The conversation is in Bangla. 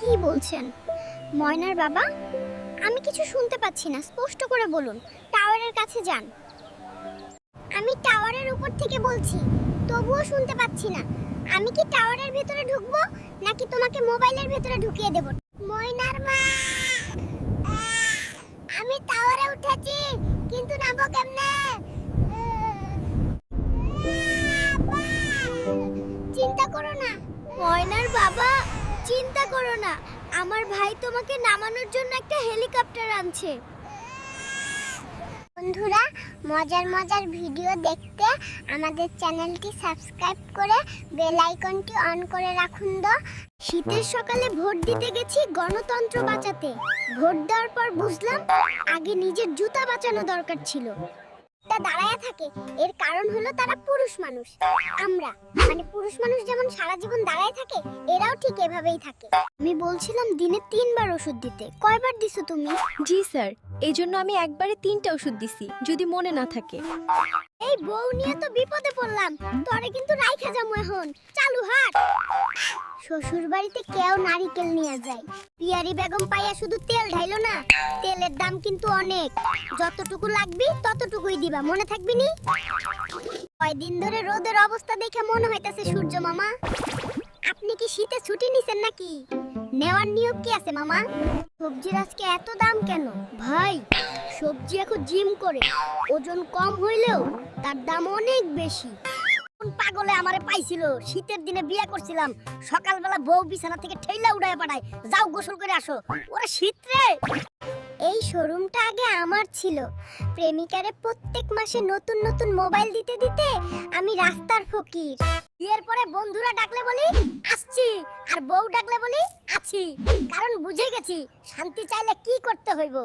কি বলছেন ময়নার বাবা? আমি কিছু শুনতে পাচ্ছি না, স্পষ্ট করে বলুন। টাওয়ারের কাছে যান। আমি টাওয়ারের উপর থেকে বলছি, তবুও শুনতে পাচ্ছি না। আমি কি টাওয়ারের ভিতরে ঢুকবো নাকি তোমাকে মোবাইলের ভিতরে ঢুকিয়ে দেব? ময়নার মা, আমি টাওয়ারে উঠেছি, কিন্তু নামবো কেমনে? চিন্তা করো না ময়নার বাবা, চিন্তা করো না। আমার ভাই তোমাকে নামানোর জন্য একটা হেলিকপ্টার আনছে। বন্ধুরা, মজার মজার ভিডিও দেখতে আমাদের চ্যানেলটি সাবস্ক্রাইব করে বেল আইকনটি অন করে রাখুন। শীতের সকালে ভোট দিতে গেছি গণতন্ত্র বাঁচাতে। ভোট দেওয়ার পর বুঝলাম আগে নিজের জুতা বাঁচানো দরকার ছিল। দাঁড়ায় থাকে, এর কারণ হলো তারা পুরুষ মানুষ। আমরা মানে পুরুষ মানুষ যেমন সারা জীবন দাঁড়ায় থাকে, এরাও ঠিক এভাবেই থাকে। আমি বলছিলাম দিনে 3 বার ওষুধ দিতে, কয়বার দিছো তুমি? জি স্যার, এই জন্য আমি একবারে 3টা ওষুধ দিছি, যদি মনে না থাকে। এই বউ নিয়ে তো বিপদে পড়লাম, তরে কিন্তু রাইখা যামু এখন। চালু হাট। শ্বশুর বাড়িতে কেউ নারিকেল নিয়ে যায়, পিয়ারি বেগম পাইয়া শুধু তেল ঢাইলো না, তেলের দাম কিন্তু অনেক। যতটুকু লাগবে ততটুকুই দিবা, মনে থাকবি নি? কয়দিন ধরে রোদের অবস্থা দেখে মনে হইতাছে সূর্য মামা আপনি কি শীতে ছুটি নিছেন নাকি? নেওয়ার নিয়ম কি আছে মামা? সবজির আজকে এত দাম কেন ভাই? সবজি এখন জিম করে, ওজন কম হইলেও তার দাম অনেক বেশি। কোন পাগলে আমারে পাইছিল? শীতের দিনে বিয়ে করছিলাম, সকালবেলা বউ বিছানা থেকে ঠেইলা উড়ায় পাঠায়, যাও গোসল করে আসো। ওরা শীত রে। এই শোরুমটা আগে আমার ছিল। প্রেমিকারে প্রত্যেক মাসে নতুন নতুন মোবাইল দিতে দিতে আমি রাস্তার ফকির। বিয়ের পরে বন্ধুরা ডাকলে বলি আসছি, আর বউ ডাকলে বলি আছি। কারণ বুঝে গেছি শান্তি চাইলে কি করতে হইব।